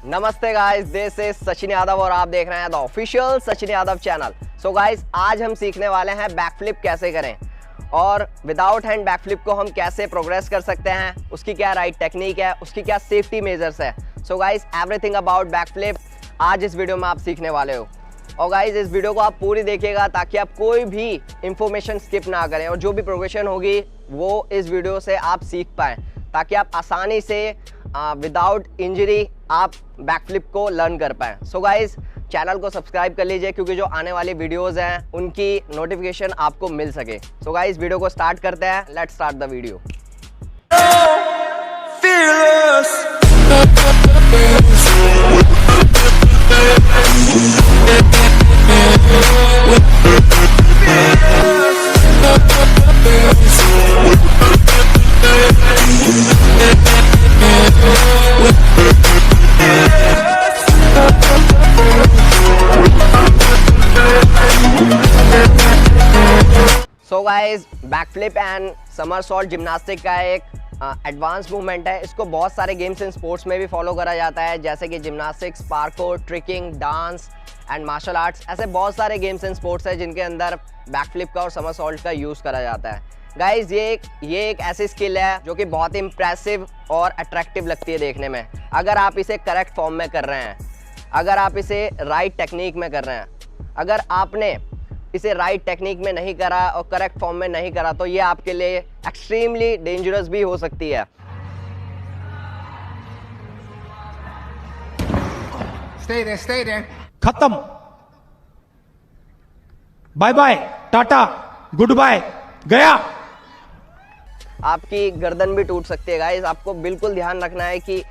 नमस्ते guys, this is Sachin Yadav और आप देख रहे हैं the official Sachin Yadav channel. So guys, आज हम सीखने वाले हैं बैकफ्लिप कैसे करें और विदाउट हैंड बैकफ्लिप को हम कैसे प्रोग्रेस कर सकते हैं, उसकी क्या राइट टेक्निक है, उसकी क्या सेफ्टी मेजर्स है। So guys, everything about backflip आज इस वीडियो में आप सीखने वाले हो। और गाइस, इस वीडियो को आप पूरी देखिएगा ताकि आप कोई भी इंफॉर्मेशन स्किप ना करें और जो भी प्रोग्रेशन होगी वो इस वीडियो से आप सीख पाएँ, ताकि आप आसानी से विदाउट इंजरी आप बैकफ्लिप को लर्न कर पाएँ। सो गाइस, चैनल को सब्सक्राइब कर लीजिए क्योंकि जो आने वाली वीडियोस हैं उनकी नोटिफिकेशन आपको मिल सके। सो गाइस, वीडियो को स्टार्ट करते हैं। Let's start the video. So guys, backflip and somersault gymnastic का एक एडवांस मूवमेंट है। इसको बहुत सारे गेम्स एंड स्पोर्ट्स में भी फॉलो करा जाता है, जैसे कि gymnastics, parkour, tricking, dance and martial arts. ऐसे बहुत सारे गेम्स एंड स्पोर्ट्स हैं जिनके अंदर बैकफ्लिप का और समरसॉल्ट का यूज़ करा जाता है। गाइस, ये एक ऐसी स्किल है जो कि बहुत ही इम्प्रेसिव और अट्रैक्टिव लगती है देखने में, अगर आप इसे करेक्ट फॉर्म में कर रहे हैं, अगर आप इसे राइट टेक्निक में कर रहे हैं। अगर आपने इसे राइट टेक्निक में नहीं करा और करेक्ट फॉर्म में नहीं करा तो ये आपके लिए एक्सट्रीमली डेंजरस भी हो सकती है। Stay there. खत्म, bye bye, tata, good bye, गया। आपकी गर्दन भी टूट सकती है। गाइस, आपको बिल्कुल ध्यान रखना है कि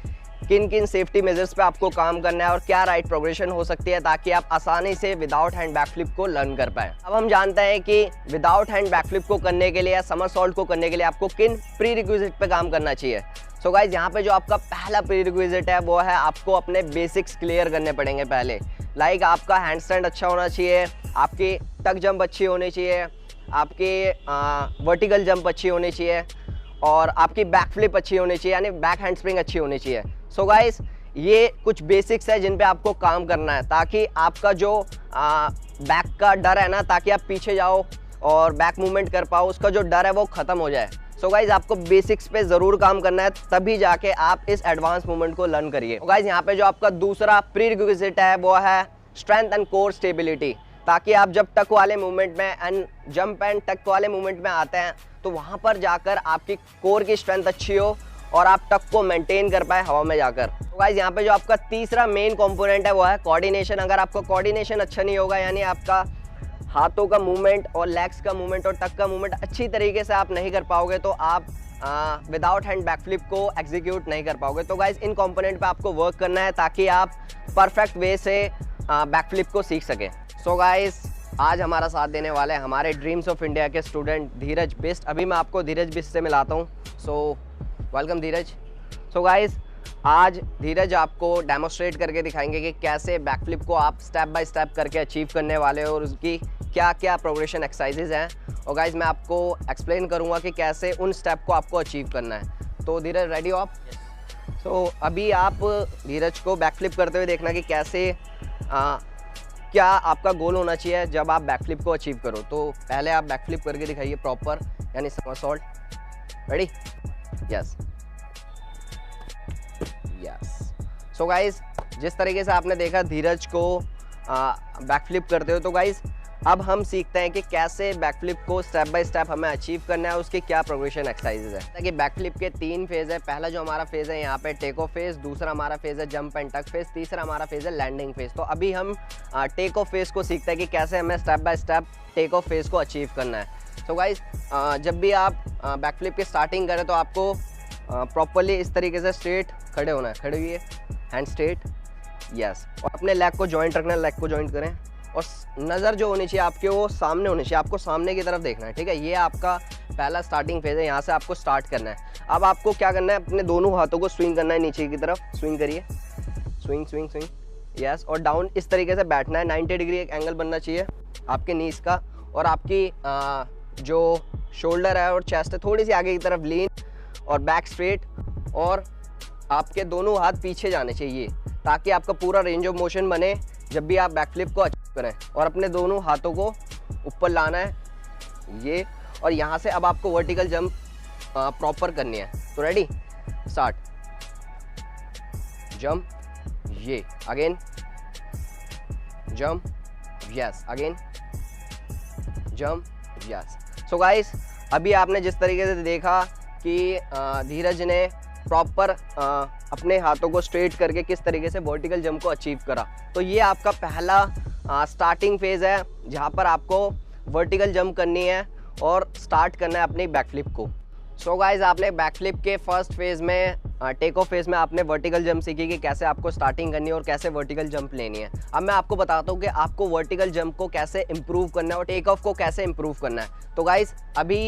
किन किन सेफ्टी मेजर्स पे आपको काम करना है और क्या राइट प्रोग्रेशन हो सकती है ताकि आप आसानी से विदाउट हैंड बैकफ्लिप को लर्न कर पाए। अब हम जानते हैं कि विदाउट हैंड बैकफ्लिप को करने के लिए या समरसॉल्ट को करने के लिए आपको किन प्री रिक्विजिट पे काम करना चाहिए। सो गाइस, यहाँ पे जो आपका पहला प्री रिक्विजिट है वो है आपको अपने बेसिक्स क्लियर करने पड़ेंगे पहले। लाइक आपका हैंड स्टैंड अच्छा होना चाहिए, आपकी टक जंप अच्छी होनी चाहिए, आपकी वर्टिकल जंप अच्छी होनी चाहिए और आपकी बैकफ्लिप अच्छी होनी चाहिए, यानी बैक हैंड स्प्रिंग अच्छी होनी चाहिए। सो गाइस, ये कुछ बेसिक्स है जिन पे आपको काम करना है ताकि आपका जो बैक का डर है ना, ताकि आप पीछे जाओ और बैक मूवमेंट कर पाओ, उसका जो डर है वो ख़त्म हो जाए। सो गाइस, आपको बेसिक्स पे ज़रूर काम करना है, तभी जाके आप इस एडवांस मूवमेंट को लर्न करिए। गाइस, यहाँ पे जो आपका दूसरा प्री रिक्विजिट है वो है स्ट्रेंथ एंड कोर स्टेबिलिटी, ताकि आप जब टक वाले मूवमेंट में एंड जंप एंड टक वाले मूवमेंट में आते हैं तो वहाँ पर जाकर आपकी कोर की स्ट्रेंथ अच्छी हो और आप टक को मेंटेन कर पाए हवा में जाकर। तो गाइस, यहाँ पे जो आपका तीसरा मेन कंपोनेंट है वो है कोऑर्डिनेशन। अगर आपका कोऑर्डिनेशन अच्छा नहीं होगा, यानी आपका हाथों का मूवमेंट और लेग्स का मूवमेंट और टक का मूवमेंट अच्छी तरीके से आप नहीं कर पाओगे तो आप विदाउट हैंड बैकफ्लिप को एग्जीक्यूट नहीं कर पाओगे। तो गाइस, इन कंपोनेंट पे आपको वर्क करना है ताकि आप परफेक्ट वे से बैकफ्लिप को सीख सकें। सो गाइस, आज हमारा साथ देने वाले हमारे ड्रीम्स ऑफ इंडिया के स्टूडेंट धीरज बिस्ट। अभी मैं आपको धीरज बिस्ट से मिलाता हूँ। सो वेलकम धीरज। सो गाइस, आज धीरज आपको डेमोस्ट्रेट करके दिखाएंगे कि कैसे बैकफ्लिप को आप स्टेप बाय स्टेप करके अचीव करने वाले हो और उसकी क्या क्या प्रोग्रेशन एक्सरसाइजेज हैं। और गाइस, मैं आपको एक्सप्लेन करूँगा कि कैसे उन स्टेप को आपको अचीव करना है। तो धीरज, रेडी हो आप? सो अभी आप धीरज को बैकफ्लिप करते हुए देखना कि कैसे क्या आपका गोल होना चाहिए जब आप बैकफ्लिप को अचीव करो। तो पहले आप बैकफ्लिप करके दिखाइए प्रॉपर, यानी समरसॉल्ट। रेडी? यस। सो गाइस, जिस तरीके से आपने देखा धीरज को बैकफ्लिप करते हो, तो गाइस अब हम सीखते हैं कि कैसे बैकफ्लिप को स्टेप बाय स्टेप हमें अचीव करना है, उसकी क्या प्रोग्रेशन एक्सरसाइजेज है। ताकि बैकफ्लिप के 3 फेज़ है। पहला जो हमारा फेज़ है यहाँ पे टेक ऑफ फेज़, दूसरा हमारा फेज़ है जंप एंड टक फेज़, तीसरा हमारा फेज़ है लैंडिंग फेज़। तो अभी हम टेक ऑफ फेज़ को सीखते हैं कि कैसे हमें step by step take off phase को अचीव करना है। तो गाइस, जब भी आप बैकफ्लिप की स्टार्टिंग करें तो आपको प्रॉपरली इस तरीके से स्ट्रेट खड़े होना है। खड़े हुए, हैंड स्ट्रेट, यस। और अपने लेग को जॉइंट रखना है, लेग को जॉइंट करें और नज़र जो होनी चाहिए आपके वो सामने होनी चाहिए, आपको सामने की तरफ देखना है। ठीक है, ये आपका पहला स्टार्टिंग फेज़ है, यहाँ से आपको स्टार्ट करना है। अब आपको क्या करना है, अपने दोनों हाथों को स्विंग करना है नीचे की तरफ। स्विंग करिए, स्विंग स्विंग स्विंग, यस। और डाउन इस तरीके से बैठना है। 90 डिग्री एक एंगल बनना चाहिए आपके नीज का और आपकी जो शोल्डर है और चेस्ट है थोड़ी सी आगे की तरफ लीन और बैक स्ट्रेट, और आपके दोनों हाथ पीछे जाने चाहिए ताकि आपका पूरा रेंज ऑफ मोशन बने जब भी आप बैक फ्लिप को अचीव करें। और अपने दोनों हाथों को ऊपर लाना है ये, और यहाँ से अब आपको वर्टिकल जंप प्रॉपर करनी है। तो रेडी, स्टार्ट, जंप, ये again, jump, yes, again, jump, yes. So guys, अभी आपने जिस तरीके से देखा कि धीरज ने प्रॉपर अपने हाथों को स्ट्रेट करके किस तरीके से वर्टिकल जंप को अचीव करा, तो ये आपका पहला स्टार्टिंग फेज़ है जहाँ पर आपको वर्टिकल जंप करनी है और स्टार्ट करना है अपनी बैकफ्लिप को। सो गाइस, आपने बैकफ्लिप के फर्स्ट फेज़ में टेक ऑफ फेज़ में आपने वर्टिकल जंप सीखी कि कैसे आपको स्टार्टिंग करनी है और कैसे वर्टिकल जंप लेनी है। अब मैं आपको बताता हूँ कि आपको वर्टिकल जंप को कैसे इम्प्रूव करना है और टेक ऑफ को कैसे इम्प्रूव करना है। तो गाइस, अभी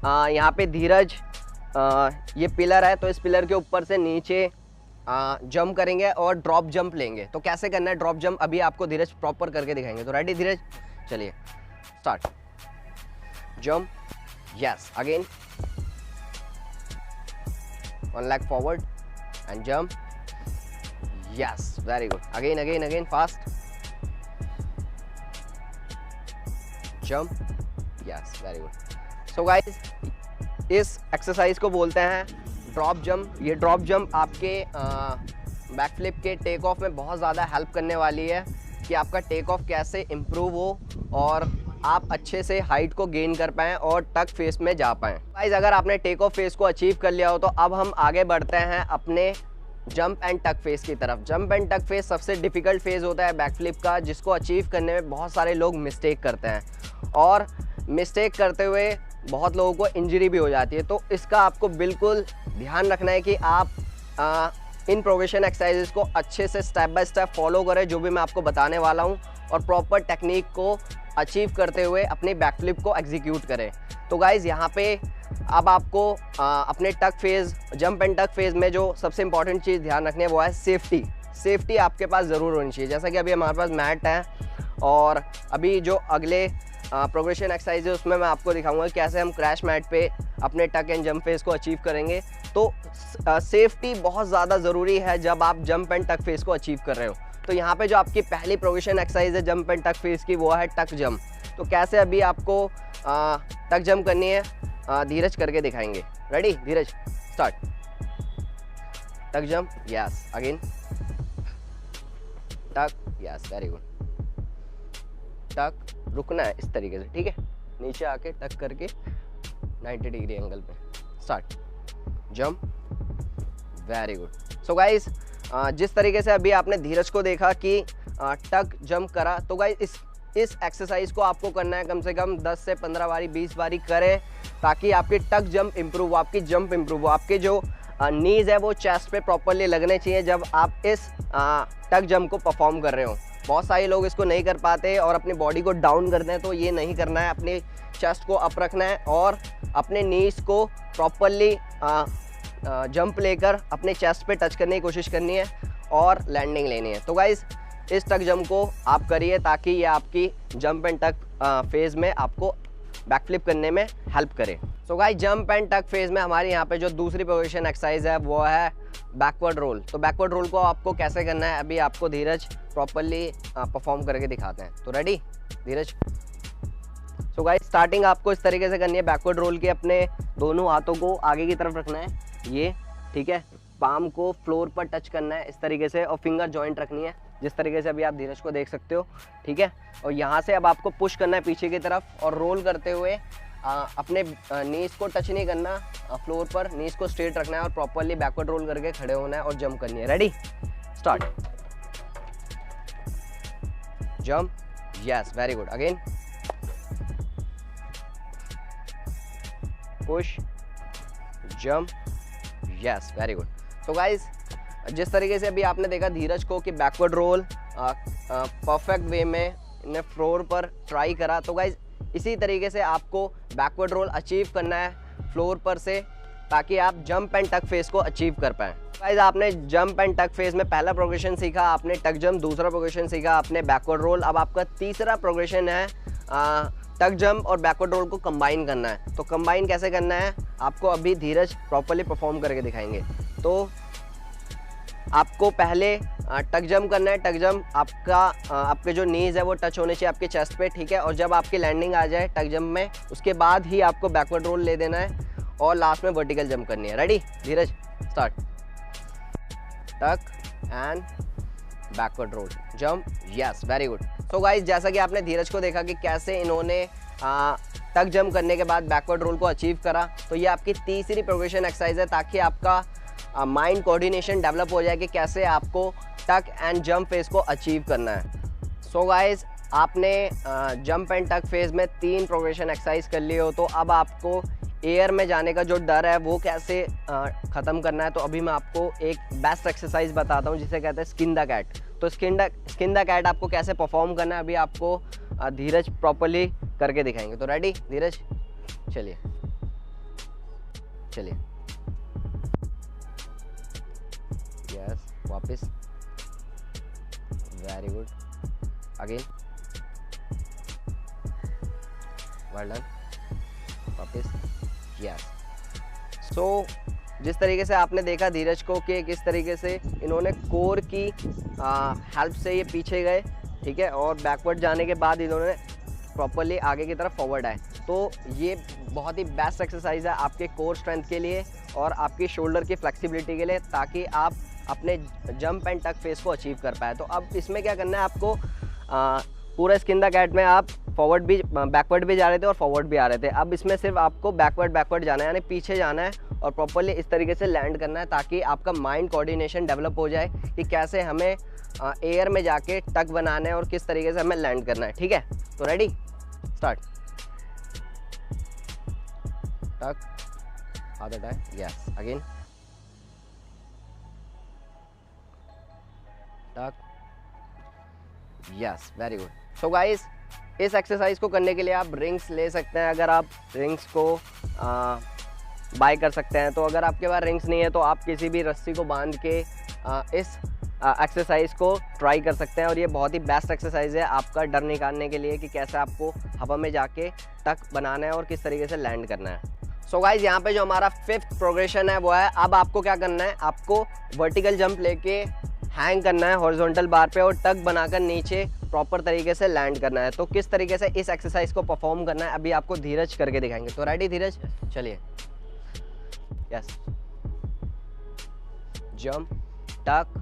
यहाँ पे धीरज ये पिलर है, तो इस पिलर के ऊपर से नीचे जंप करेंगे और ड्रॉप जंप लेंगे। तो कैसे करना है ड्रॉप जंप, अभी आपको धीरज प्रॉपर करके दिखाएंगे। तो रेडी धीरज, चलिए start, jump, yes, again, one leg forward and jump, yes, very good, again again again, fast, jump, yes, very good. So guys, इस एक्सरसाइज को बोलते हैं ड्रॉप जंप। ये ड्रॉप जंप आपके बैक फ्लिप के टेक ऑफ में बहुत ज़्यादा हेल्प करने वाली है कि आपका टेक ऑफ कैसे इम्प्रूव हो और आप अच्छे से हाइट को गेन कर पाएँ और टक फेस में जा पाएँ। गाइस, अगर आपने टेक ऑफ फेस को अचीव कर लिया हो तो अब हम आगे बढ़ते हैं अपने जंप एंड टक फेस की तरफ। जंप एंड टक फेस सबसे डिफ़िकल्ट फेज़ होता है बैक फ्लिप का, जिसको अचीव करने में बहुत सारे लोग मिस्टेक करते हैं और मिस्टेक करते हुए बहुत लोगों को इंजरी भी हो जाती है। तो इसका आपको बिल्कुल ध्यान रखना है कि आप इन प्रोग्रेशन एक्सरसाइजेस को अच्छे से स्टेप बाय स्टेप फॉलो करें, जो भी मैं आपको बताने वाला हूं, और प्रॉपर टेक्निक को अचीव करते हुए अपनी बैकफ्लिप को एग्जीक्यूट करें। तो गाइज़, यहाँ पे अब आपको अपने टक फेज़, जंप एंड टक फेज़ में जो सबसे इंपॉर्टेंट चीज़ ध्यान रखनी है वो है सेफ्टी। सेफ्टी आपके पास ज़रूर होनी चाहिए। जैसा कि अभी हमारे पास मैट है और अभी जो अगले प्रोग्रेशन एक्सरसाइज है उसमें मैं आपको दिखाऊंगा कैसे हम क्रैश मैट पे अपने टक एंड जंप फेस को अचीव करेंगे। तो सेफ्टी बहुत ज़्यादा ज़रूरी है जब आप जंप एंड टक फेस को अचीव कर रहे हो। तो यहाँ पे जो आपकी पहली प्रोग्रेशन एक्सरसाइज है जंप एंड टक फेस की, वो है टक जंप। तो कैसे अभी आपको टक जंप करनी है धीरज करके दिखाएंगे। रेडी धीरज, स्टार्ट, टक जंप, यस, अगेन, टक, यस, वेरी गुड, टक, रुकना है इस तरीके से, ठीक है, नीचे आके टक करके 90 डिग्री एंगल पे, start, jump, very good. So guys, जिस तरीके से अभी आपने धीरज को देखा कि टक जंप करा, तो गाइस इस एक्सरसाइज को आपको करना है कम से कम 10 से 15 बारी 20 बारी करें, ताकि आपकी टक जंप इम्प्रूव हो, आपकी जंप इम्प्रूव हो। आपके जो नीज़ है वो चेस्ट पे प्रॉपरली लगने चाहिए जब आप इस टक जंप को परफॉर्म कर रहे हो। बहुत सारे लोग इसको नहीं कर पाते और अपनी बॉडी को डाउन करते हैं, तो ये नहीं करना है। अपने चेस्ट को अप रखना है और अपने नीज़ को प्रॉपरली जंप लेकर अपने चेस्ट पे टच करने की कोशिश करनी है और लैंडिंग लेनी है। तो गाइस, इस टक जंप को आप करिए ताकि ये आपकी जंप एंड टक फेज़ में आपको बैकफ्लिप करने में हेल्प करे। सो गाइस, जंप एंड टक फेज़ में हमारे यहाँ पे जो दूसरी पोजीशन एक्सरसाइज है वो है बैकवर्ड रोल। तो बैकवर्ड रोल को आपको कैसे करना है अभी आपको धीरज प्रॉपरली परफॉर्म करके दिखाते हैं। तो रेडी धीरज। सो गाइस, स्टार्टिंग आपको इस तरीके से करनी है बैकवर्ड रोल के। अपने दोनों हाथों को आगे की तरफ रखना है, ये ठीक है, पाम को फ्लोर पर टच करना है इस तरीके से और फिंगर जॉइंट रखनी है जिस तरीके से अभी आप धीरज को देख सकते हो, ठीक है। और यहाँ से अब आपको पुश करना है पीछे की तरफ और रोल करते हुए अपने नीज को टच नहीं करना फ्लोर पर, नीज को स्ट्रेट रखना है और प्रॉपरली बैकवर्ड रोल करके खड़े होना है और जंप करनी है। Ready start, jump, yes, very good, again push, jump, yes, very good. तो गाइस, जिस तरीके से अभी आपने देखा धीरज को कि बैकवर्ड रोल परफेक्ट वे में ने फ्लोर पर ट्राई करा, तो गाइस इसी तरीके से आपको बैकवर्ड रोल अचीव करना है फ्लोर पर से, ताकि आप जंप एंड टक फेस को अचीव कर पाएँ। गाइस, आपने जंप एंड टक फेस में पहला प्रोग्रेशन सीखा, आपने टक जंप दूसरा प्रोग्रेशन सीखा, आपने बैकवर्ड रोल। अब आपका तीसरा प्रोग्रेशन है टक जंप और बैकवर्ड रोल को कंबाइन करना है। तो कंबाइन कैसे करना है आपको अभी धीरज प्रॉपरली परफॉर्म करके दिखाएंगे। तो आपको पहले टक जंप करना है। टक जंप आपके जो नीज है वो टच होने चाहिए आपके चेस्ट पे, ठीक है। और जब आपकी लैंडिंग आ जाए टक जंप में, उसके बाद ही आपको बैकवर्ड रोल ले देना है और लास्ट में वर्टिकल जंप करनी है। Ready Dheeraj, start. Tuck and backward roll, jump, yes, very good. So guys, जैसा कि आपने धीरज को देखा कि कैसे इन्होंने टक जंप करने के बाद बैकवर्ड रोल को अचीव करा, तो ये आपकी तीसरी प्रोग्रेशन एक्सरसाइज है, ताकि आपका माइंड कोऑर्डिनेशन डेवलप हो जाए कि कैसे आपको टक एंड जंप फेज को अचीव करना है। सो गाइस, आपने जंप एंड टक फेज में 3 प्रोग्रेशन एक्सरसाइज कर लिए हो, तो अब आपको एयर में जाने का जो डर है वो कैसे ख़त्म करना है। तो अभी मैं आपको एक बेस्ट एक्सरसाइज बताता हूँ जिसे कहते हैं स्किन द कैट। तो स्किन द कैट आपको कैसे परफॉर्म करना है अभी आपको धीरज प्रॉपर्ली करके दिखाएंगे। तो रेडी धीरज, चलिए चलिए, यस, वापस, very good, again, well done, वापस, यस। सो जिस तरीके से आपने देखा धीरज को कि किस तरीके से इन्होंने कोर की हेल्प से ये पीछे गए, ठीक है, और बैकवर्ड जाने के बाद इन्होंने प्रॉपर्ली आगे की तरफ फॉरवर्ड आए। तो ये बहुत ही बेस्ट एक्सरसाइज है आपके कोर स्ट्रेंथ के लिए और आपकी शोल्डर की फ्लेक्सिबिलिटी के लिए, ताकि आप अपने जंप एंड टक फेस को अचीव कर पाए। तो अब इसमें क्या करना है आपको, पूरा स्किन द कैट में आप फॉरवर्ड भी, बैकवर्ड भी जा रहे थे और फॉरवर्ड भी आ रहे थे। अब इसमें सिर्फ आपको बैकवर्ड जाना है, यानी पीछे जाना है और प्रॉपर्ली इस तरीके से लैंड करना है, ताकि आपका माइंड कोऑर्डिनेशन डेवलप हो जाए कि कैसे हमें एयर में जाके टक बनाना है और किस तरीके से हमें लैंड करना है, ठीक है। तो रेडी, स्टार्ट। टक, हाथ हटाए, यस, अगेन, टक, yes, very good. So guys, इस एक्सरसाइज को करने के लिए आप रिंग्स ले सकते हैं, अगर आप रिंग्स को बाय कर सकते हैं। तो अगर आपके पास रिंग्स नहीं है तो आप किसी भी रस्सी को बांध के इस एक्सरसाइज को ट्राई कर सकते हैं। और ये बहुत ही बेस्ट एक्सरसाइज है आपका डर निकालने के लिए कि कैसे आपको हवा में जाके टक बनाना है और किस तरीके से लैंड करना है। सो गाइज, यहाँ पे जो हमारा 5th प्रोग्रेशन है वो है, अब आपको क्या करना है, आपको वर्टिकल जंप लेके हैंग करना है हॉरिजॉन्टल बार पे और टक बनाकर नीचे प्रॉपर तरीके से लैंड करना है। तो किस तरीके से इस एक्सरसाइज को परफॉर्म करना है अभी आपको धीरज करके दिखाएंगे। तो रेडी धीरज, चलिए, yes, jump, tuck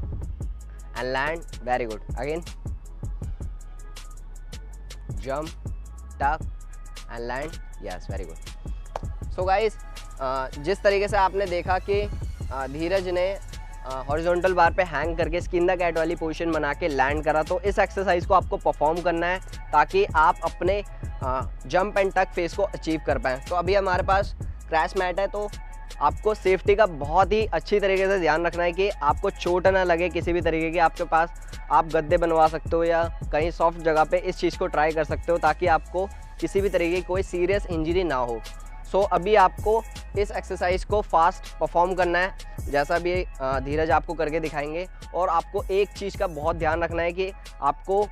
and land, very good, again, jump, tuck and land, yes, very good. So guys, जिस तरीके से आपने देखा कि धीरज ने हॉरिजॉन्टल बार पे हैंग करके स्किन द कैट वाली पोजीशन बना के लैंड करा, तो इस एक्सरसाइज को आपको परफॉर्म करना है ताकि आप अपने जंप एंड टक फेस को अचीव कर पाएँ। तो अभी हमारे पास क्रैश मैट है, तो आपको सेफ्टी का बहुत ही अच्छी तरीके से ध्यान रखना है कि आपको चोट ना लगे किसी भी तरीके की। आपके पास आप गद्दे बनवा सकते हो या कहीं सॉफ्ट जगह पे इस चीज़ को ट्राई कर सकते हो, ताकि आपको किसी भी तरीके की कोई सीरियस इंजरी ना हो। सो अभी आपको इस एक्सरसाइज को फास्ट परफॉर्म करना है, जैसा भी धीरज आपको करके दिखाएंगे। और आपको एक चीज़ का बहुत ध्यान रखना है कि आपको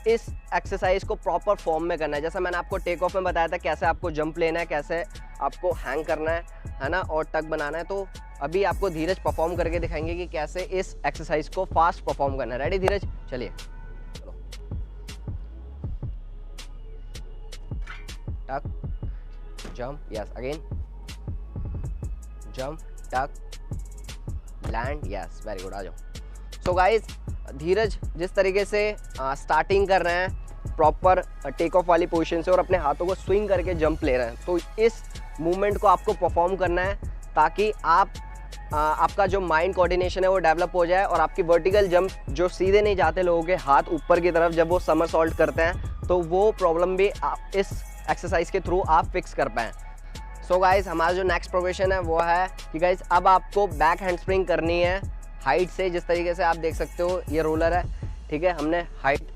इस एक्सरसाइज को प्रॉपर फॉर्म में करना है। जैसा मैंने आपको टेक ऑफ में बताया था कैसे आपको जंप लेना है, कैसे आपको हैंग करना है ना, और टक बनाना है। तो अभी आपको धीरज परफॉर्म करके दिखाएंगे कि कैसे इस एक्सरसाइज को फास्ट परफॉर्म करना है। रेडी धीरज, चलिए, टक, जंप, यस, अगेन, जंप, टक, लैंड, यस, वेरी गुड, आ जाओ। सो गाइज, धीरज जिस तरीके से स्टार्टिंग कर रहे हैं प्रॉपर टेक ऑफ वाली पोजीशन से और अपने हाथों को स्विंग करके जंप ले रहे हैं, तो इस मूवमेंट को आपको परफॉर्म करना है ताकि आपका जो माइंड कोऑर्डिनेशन है वो डेवलप हो जाए और आपकी वर्टिकल जंप जो सीधे नहीं जाते लोगों के हाथ ऊपर की तरफ जब वो समरसॉल्ट करते हैं, तो वो प्रॉब्लम भी आप इस एक्सरसाइज के थ्रू आप फिक्स कर पाएँ। सो गाइज, हमारा जो नेक्स्ट प्रोग्रेशन है वो है कि गाइज अब आपको बैक हैंडस्प्रिंग करनी है हाइट से। जिस तरीके से आप देख सकते हो ये रोलर है, ठीक है, हमने हाइट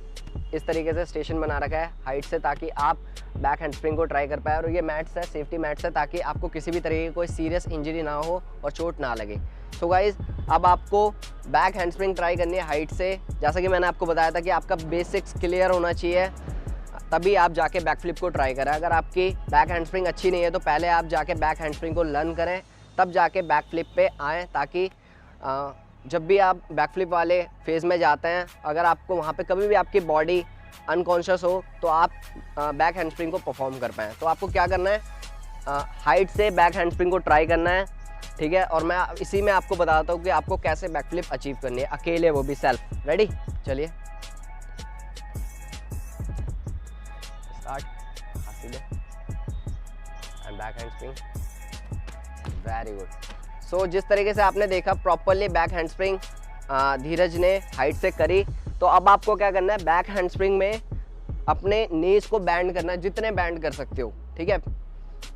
इस तरीके से स्टेशन बना रखा है हाइट से, ताकि आप बैक हैंडस्प्रिंग को ट्राई कर पाए। और ये मैट्स है, सेफ्टी मैट्स है, ताकि आपको किसी भी तरीके की कोई सीरियस इंजरी ना हो और चोट ना लगे। सो गाइज, अब आपको बैक हैंडस्प्रिंग ट्राई करनी है हाइट से। जैसा कि मैंने आपको बताया था कि आपका बेसिक्स क्लियर होना चाहिए, तभी आप जाके बैक फ्लिप को ट्राई करें। अगर आपकी बैक हैंडस्प्रिंग अच्छी नहीं है तो पहले आप जाके बैक हैंडस्प्रिंग को लर्न करें, तब जाके बैक फ्लिप पे आएँ, ताकि जब भी आप बैकफ्लिप वाले फेज़ में जाते हैं, अगर आपको वहाँ पे कभी भी आपकी बॉडी अनकॉन्शियस हो तो आप बैक हैंडस्प्रिंग को परफॉर्म कर पाएँ। तो आपको क्या करना है, हाइट से बैक हैंडस्प्रिंग को ट्राई करना है, ठीक है। और मैं इसी में आपको बताता हूँ कि आपको कैसे बैकफ्लिप अचीव करनी है अकेले, वो भी सेल्फ। रेडी, चलिए स्टार्ट। सीधे एंड बैक हैंडस्प्रिंग, वेरी गुड। सो जिस तरीके से आपने देखा प्रॉपरली बैक हैंडस्प्रिंग धीरज ने हाइट से करी, तो अब आपको क्या करना है, बैक हैंडस्प्रिंग में अपने नीज को बैंड करना है, जितने बैंड कर सकते हो, ठीक है।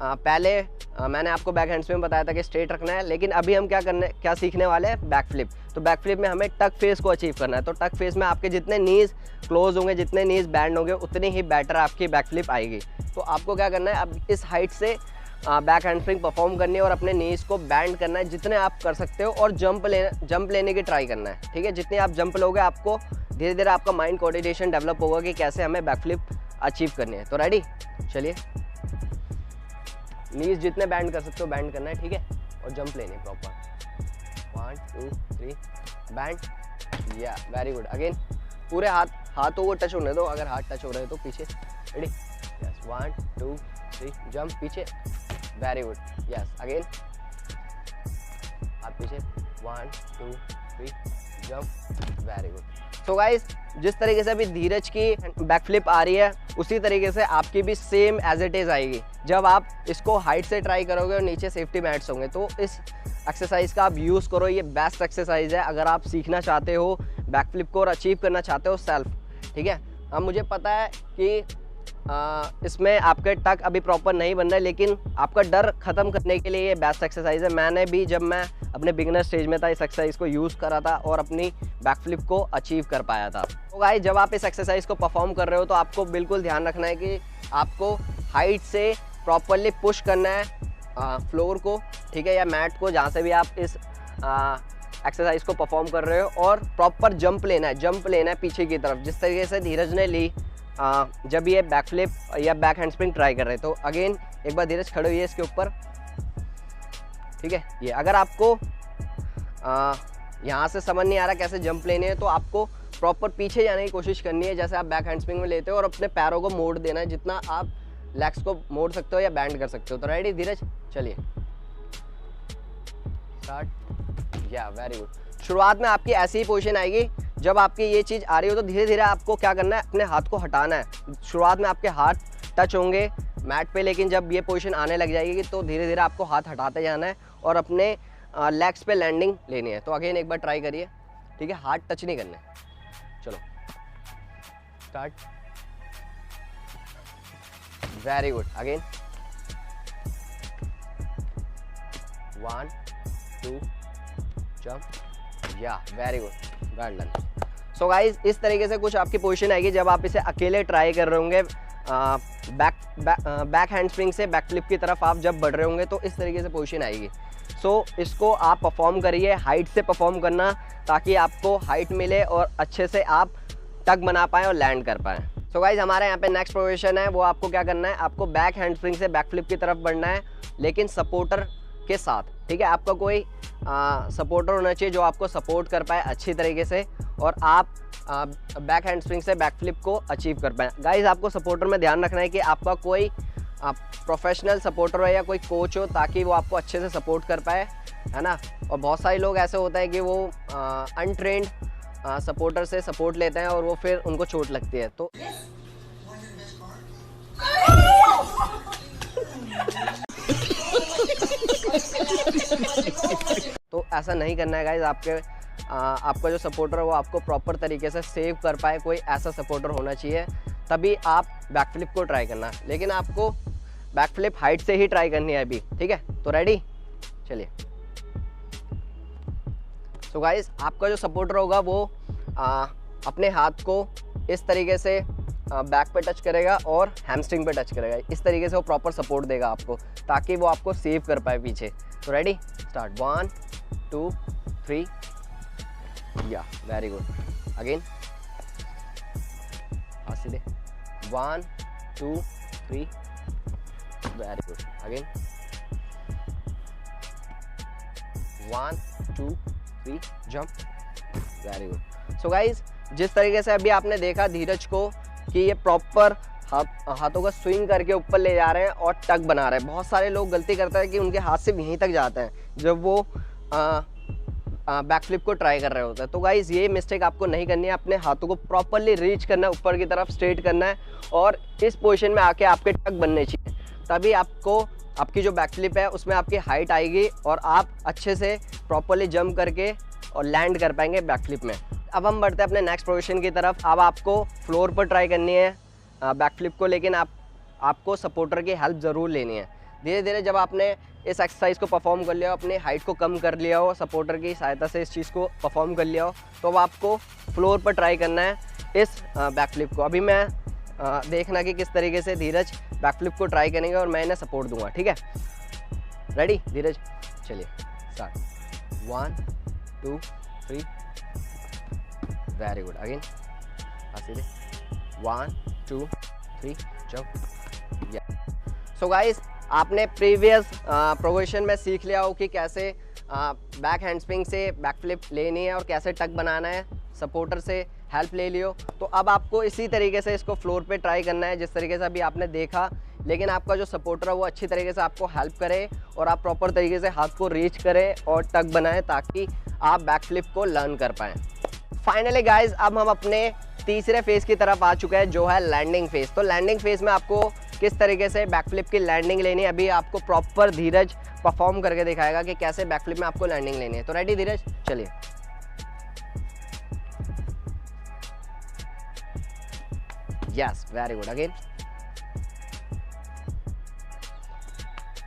पहले मैंने आपको बैक हैंडस्प्रिंग में बताया था कि स्ट्रेट रखना है, लेकिन अभी हम क्या सीखने वाले हैं, बैकफ्लिप। तो बैकफ्लिप में हमें टक फेस को अचीव करना है। तो टक फेस में आपके जितने नीज क्लोज होंगे, जितने नीज बैंड होंगे, उतनी ही बेटर आपकी बैकफ्लिप आएगी। तो आपको क्या करना है, अब इस हाइट से बैक हैंडस्प्रिंग परफॉर्म करनी है और अपने नीज को बैंड करना है जितने आप कर सकते हो, और जंप लेने की ट्राई करना है, ठीक है। जितने आप जंप लोगे, आपको धीरे धीरे आपका माइंड कोऑर्डिनेशन डेवलप होगा कि कैसे हमें बैकफ्लिप अचीव करनी है। तो रेडी, चलिए नीज जितने बैंड कर सकते हो बैंड करना है, ठीक है। और जंप लेने प्रॉपर, 1 2 3 बैंड, या वेरी गुड। अगेन पूरे हाथों को टच होने दो, अगर हाथ टच हो रहे हो तो पीछे। रेडी, यस, 1 2 3 जंप, पीछे, वेरी गुड, यस। अगेन हाथ पीछे, 1 2 3 जंप, वेरी गुड। तो गाइस, जिस तरीके से अभी धीरज की बैकफ्लिप आ रही है, उसी तरीके से आपकी भी सेम एज इट इज़ आएगी। जब आप इसको हाइट से ट्राई करोगे और नीचे सेफ्टी मैट्स होंगे, तो इस एक्सरसाइज का आप यूज़ करो। ये बेस्ट एक्सरसाइज है अगर आप सीखना चाहते हो बैकफ्लिप को और अचीव करना चाहते हो सेल्फ, ठीक है। अब मुझे पता है कि इसमें आपके टक अभी प्रॉपर नहीं बन रहा है, लेकिन आपका डर ख़त्म करने के लिए ये बेस्ट एक्सरसाइज है। मैंने भी, जब मैं अपने बिगिनर स्टेज में था, इस एक्सरसाइज को यूज़ करा था और अपनी बैकफ्लिप को अचीव कर पाया था। तो गाइस, जब आप इस एक्सरसाइज को परफॉर्म कर रहे हो तो आपको बिल्कुल ध्यान रखना है कि आपको हाइट से प्रॉपरली पुश करना है फ्लोर को, ठीक है, या मैट को, जहाँ से भी आप इस एक्सरसाइज को परफॉर्म कर रहे हो, और प्रॉपर जंप लेना है पीछे की तरफ, जिस तरीके से धीरज ने ली जब ये बैकफ्लिप या बैक हैंडस्प्रिंग ट्राई कर रहे हैं। तो अगेन एक बार धीरज खड़े हुई है इसके ऊपर, ठीक है। ये अगर आपको यहाँ से समझ नहीं आ रहा कैसे जंप लेने हैं, तो आपको प्रॉपर पीछे जाने की कोशिश करनी है, जैसे आप बैक हैंडस्प्रिंग में लेते हो, और अपने पैरों को मोड़ देना है, जितना आप लेग्स को मोड़ सकते हो या बैंड कर सकते हो। तो रेडी धीरज, चलिए स्टार्ट, या वेरी गुड। शुरुआत में आपकी ऐसी ही पोजीशन आएगी। जब आपकी ये चीज़ आ रही हो तो धीरे धीरे आपको क्या करना है, अपने हाथ को हटाना है। शुरुआत में आपके हाथ टच होंगे मैट पे, लेकिन जब ये पोजीशन आने लग जाएगी तो धीरे धीरे आपको हाथ हटाते जाना है और अपने लेग्स पे लैंडिंग लेनी है। तो अगेन एक बार ट्राई करिए, ठीक है, हाथ टच नहीं करने। चलो start, very good. Again 1 2 jump, या very good, well done. So guys, इस तरीके से कुछ आपकी पोजीशन आएगी जब आप इसे अकेले ट्राई कर रहे होंगे। बैक हैंडस्प्रिंग से बैकफ्लिप की तरफ आप जब बढ़ रहे होंगे तो इस तरीके से पोजीशन आएगी। सो इसको आप परफॉर्म करिए, हाइट से परफॉर्म करना, ताकि आपको हाइट मिले और अच्छे से आप टक बना पाएँ और लैंड कर पाएँ। सो गाइज, हमारे यहाँ पे नेक्स्ट पोजीशन है, वो आपको क्या करना है, आपको बैक हैंडस्प्रिंग से बैकफ्लिप की तरफ बढ़ना है, लेकिन सपोर्टर के साथ, ठीक है। आपका कोई सपोर्टर होना चाहिए जो आपको सपोर्ट कर पाए अच्छी तरीके से, और आप बैक हैंडस्प्रिंग से बैकफ्लिप को अचीव कर पाए। गाइस, आपको सपोर्टर में ध्यान रखना है कि आपका कोई प्रोफेशनल सपोर्टर हो या कोई कोच हो, ताकि वो आपको अच्छे से सपोर्ट कर पाए, है ना। और बहुत सारे लोग ऐसे होते हैं कि वो अनट्रेंड सपोर्टर से सपोर्ट लेते हैं और वो फिर उनको चोट लगती है। तो ऐसा नहीं करना है गाइज। आपका जो सपोर्टर है वो आपको प्रॉपर तरीके से सेव कर पाए, कोई ऐसा सपोर्टर होना चाहिए, तभी आप बैकफ्लिप को ट्राई करना। लेकिन आपको बैकफ्लिप हाइट से ही ट्राई करनी है अभी, ठीक है। तो रेडी, चलिए। सो गाइज, आपका जो सपोर्टर होगा वो अपने हाथ को इस तरीके से बैक पे टच करेगा और हैमस्ट्रिंग पे टच करेगा। इस तरीके से वो प्रॉपर सपोर्ट देगा आपको, ताकि वो आपको सेव कर पाए पीछे। तो रेडी, स्टार्ट, 1 2 3, या वेरी गुड। अगेन सीधे, 1 2 3, very good. Again 1 2 3 jump, very good. So guys जिस तरीके से अभी आपने देखा धीरज को कि ये प्रॉपर हाथों का स्विंग करके ऊपर ले जा रहे हैं और टक बना रहे हैं। बहुत सारे लोग गलती करते हैं कि उनके हाथ सिर्फ यहीं तक जाते हैं जब वो बैक फ्लिप को ट्राई कर रहे होते हैं। तो गाइज ये मिस्टेक आपको नहीं करनी है, अपने हाथों को प्रॉपरली रीच करना है, ऊपर की तरफ स्ट्रेट करना है और इस पोजीशन में आके आपके टक बनने चाहिए, तभी आपको आपकी जो बैक फ्लिप है उसमें आपकी हाइट आएगी और आप अच्छे से प्रॉपरली जंप करके और लैंड कर पाएंगे बैक फ्लिप में। अब हम बढ़ते हैं अपने नेक्स्ट पोजीशन की तरफ। अब आपको फ्लोर पर ट्राई करनी है बैक फ्लिप को, लेकिन आपको सपोर्टर की हेल्प ज़रूर लेनी है। धीरे धीरे जब आपने इस एक्सरसाइज को परफॉर्म कर लिया हो, अपनी हाइट को कम कर लिया हो, सपोर्टर की सहायता से इस चीज़ को परफॉर्म कर लिया हो, तो अब आपको फ्लोर पर ट्राई करना है इस बैक फ्लिप को। अभी मैं देखना कि किस तरीके से धीरज बैक फ्लिप को ट्राई करेंगे और मैं इन्हें सपोर्ट दूंगा, ठीक है। रेडी धीरज, चलिए स्टार्ट। 1 2 3, very good. अगेन सीधे 1 2 3 जंप। सो गाइस आपने प्रीवियस प्रोग्रेशन में सीख लिया हो कि कैसे बैक हैंडस्प्रिंग से बैक फ्लिप लेनी है और कैसे टक बनाना है, सपोर्टर से हेल्प ले लियो। तो अब आपको इसी तरीके से इसको फ्लोर पे ट्राई करना है जिस तरीके से अभी आपने देखा, लेकिन आपका जो सपोर्टर है वो अच्छी तरीके से आपको हेल्प करे और आप प्रॉपर तरीके से हाथ को रीच करें और टक बनाएं ताकि आप बैक फ्लिप को लर्न कर पाएँ। फाइनली गाइज अब हम अपने तीसरे फेज़ की तरफ आ चुके हैं जो है लैंडिंग फेज़। तो लैंडिंग फेज़ में आपको किस तरीके से बैक फ्लिप की लैंडिंग लेनी है, अभी आपको प्रॉपर धीरज परफॉर्म करके दिखाएगा कि कैसे बैक फ्लिप में आपको लैंडिंग लेनी है। तो रेडी धीरज, चलिए। Yes, very good. Again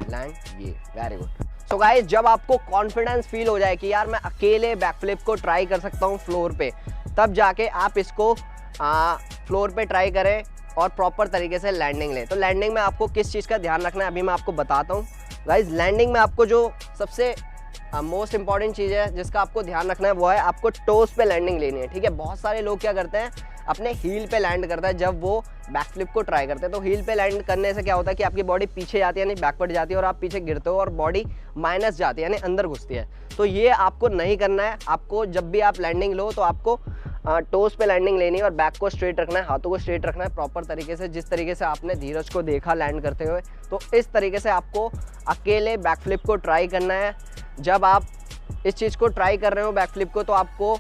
land, ये वेरी गुड। सो गाइस जब आपको कॉन्फिडेंस फील हो जाए कि यार मैं अकेले बैक फ्लिप को ट्राई कर सकता हूँ फ्लोर पे, तब जाके आप इसको फ्लोर पे ट्राई करें और प्रॉपर तरीके से लैंडिंग लें। तो लैंडिंग में आपको किस चीज़ का ध्यान रखना है अभी मैं आपको बताता हूँ। गाइस लैंडिंग में आपको जो सबसे मोस्ट इंपॉर्टेंट चीज़ है जिसका आपको ध्यान रखना है वो है आपको टोस पे लैंडिंग लेनी है, ठीक है। बहुत सारे लोग क्या करते हैं अपने हील पे लैंड करता है जब वो बैक फ्लिप को ट्राई करते हैं। तो हील पे लैंड करने से क्या होता है कि आपकी बॉडी पीछे जाती है, यानी बैकवर्ड जाती है और आप पीछे गिरते हो और बॉडी माइनस जाती है यानी अंदर घुसती है। तो ये आपको नहीं करना है। आपको जब भी आप लैंडिंग लो तो आपको टोस पे लैंडिंग लेनी है और बैक को स्ट्रेट रखना है, हाथों को स्ट्रेट रखना है प्रॉपर तरीके से, जिस तरीके से आपने धीरज को देखा लैंड करते हुए। तो इस तरीके से आपको अकेले बैक फ्लिप को ट्राई करना है। जब आप इस चीज़ को ट्राई कर रहे हो बैक फ्लिप को, तो आपको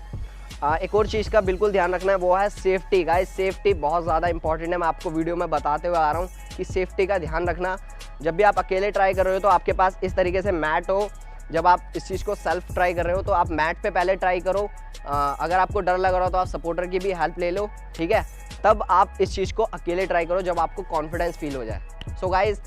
एक और चीज़ का बिल्कुल ध्यान रखना है वो है सेफ्टी। गाइस सेफ्टी बहुत ज़्यादा इंपॉर्टेंट है, मैं आपको वीडियो में बताते हुए आ रहा हूँ कि सेफ्टी का ध्यान रखना। जब भी आप अकेले ट्राई कर रहे हो तो आपके पास इस तरीके से मैट हो। जब आप इस चीज़ को सेल्फ ट्राई कर रहे हो तो आप मैट पे पहले ट्राई करो। अगर आपको डर लग रहा हो तो आप सपोर्टर की भी हेल्प ले लो, ठीक है। तब आप इस चीज़ को अकेले ट्राई करो जब आपको कॉन्फिडेंस फील हो जाए। सो गाइज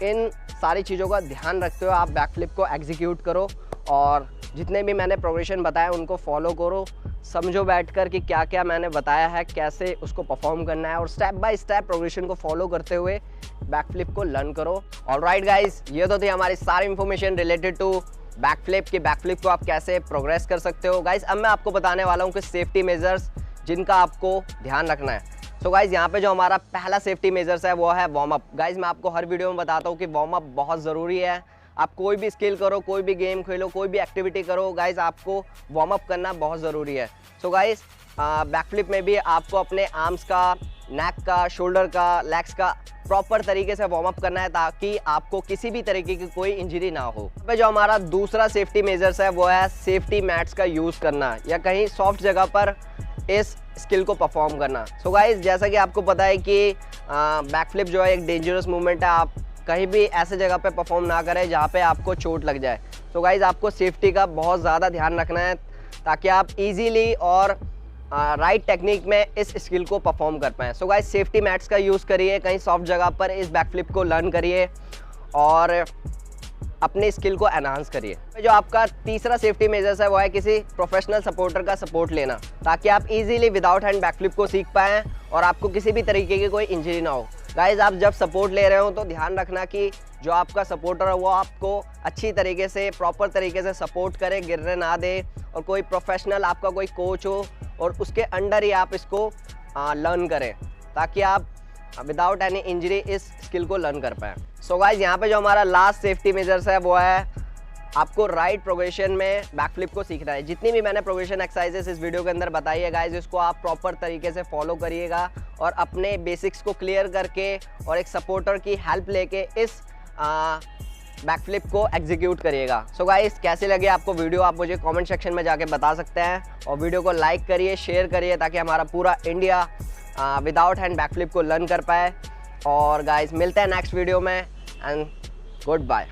इन सारी चीज़ों का ध्यान रखते हुए आप बैक फ्लिप को एग्जीक्यूट करो और जितने भी मैंने प्रोग्रेशन बताया उनको फॉलो करो। समझो बैठकर कि क्या क्या मैंने बताया है, कैसे उसको परफॉर्म करना है और स्टेप बाय स्टेप प्रोग्रेशन को फॉलो करते हुए बैक फ्लिप को लर्न करो। ऑलराइट गाइज, ये तो थी हमारी सारी information related to back flip की बैक फ्लिप को आप कैसे प्रोग्रेस कर सकते हो। गाइज अब मैं आपको बताने वाला हूँ कि सेफ्टी मेजर्स जिनका आपको ध्यान रखना है। सो गाइज यहाँ पे जो हमारा पहला सेफ्टी मेजर्स है वो है वार्म अप। गाइज मैं आपको हर वीडियो में बताता हूँ कि वार्म अप बहुत ज़रूरी है। आप कोई भी स्किल करो, कोई भी गेम खेलो, कोई भी एक्टिविटी करो, गाइज आपको वार्म अप करना बहुत ज़रूरी है। सो गाइज बैक फ्लिप में भी आपको अपने आर्म्स का, नेक का, शोल्डर का, लेग्स का प्रॉपर तरीके से वार्म अप करना है ताकि आपको किसी भी तरीके की कोई इंजरी ना हो। पे जो हमारा दूसरा सेफ्टी मेजर्स है वो है सेफ्टी मैट्स का यूज़ करना या कहीं सॉफ्ट जगह पर इस स्किल को परफॉर्म करना। सो गाइज जैसा कि आपको पता है कि बैक फ्लिप जो है एक डेंजरस मूवमेंट है। आप कहीं भी ऐसे जगह पे परफॉर्म ना करें जहाँ पे आपको चोट लग जाए। सो गाइज आपको सेफ्टी का बहुत ज़्यादा ध्यान रखना है ताकि आप इजीली और राइट टेक्निक में इस स्किल को परफॉर्म कर पाएँ। सो गाइज सेफ्टी मैट्स का यूज़ करिए, कहीं सॉफ्ट जगह पर इस बैक फ्लिप को लर्न करिए और अपने स्किल को एनहांस करिए। जो आपका तीसरा सेफ्टी मेजर्स है वो है किसी प्रोफेशनल सपोर्टर का सपोर्ट लेना ताकि आप easily without hand back flip को सीख पाएँ और आपको किसी भी तरीके की कोई इंजरी ना हो। गाइज आप जब सपोर्ट ले रहे हो तो ध्यान रखना कि जो आपका सपोर्टर है वो आपको अच्छी तरीके से, प्रॉपर तरीके से सपोर्ट करे, गिरने ना दे, और कोई प्रोफेशनल आपका कोई कोच हो और उसके अंडर ही आप इसको लर्न करें ताकि आप विदाउट एनी इंजरी इस स्किल को लर्न कर पाएँ। सो गाइज यहाँ पे जो हमारा लास्ट सेफ्टी मेजर्स है वो है आपको राइट प्रोग्रेशन में बैकफ्लिप को सीखना है। जितनी भी मैंने प्रोग्रेशन एक्सरसाइजेस इस वीडियो के अंदर बताई है गाइज, इसको आप प्रॉपर तरीके से फॉलो करिएगा और अपने बेसिक्स को क्लियर करके और एक सपोर्टर की हेल्प लेके इस बैकफ्लिप को एग्जीक्यूट करिएगा। सो गाइस, कैसे लगे आपको वीडियो, आप मुझे कमेंट सेक्शन में जाके बता सकते हैं और वीडियो को लाइक करिए, शेयर करिए ताकि हमारा पूरा इंडिया विदाउट हैंड बैकफ्लिप को लर्न कर पाए। और गाइस, मिलते हैं नेक्स्ट वीडियो में एंड गुड बाय।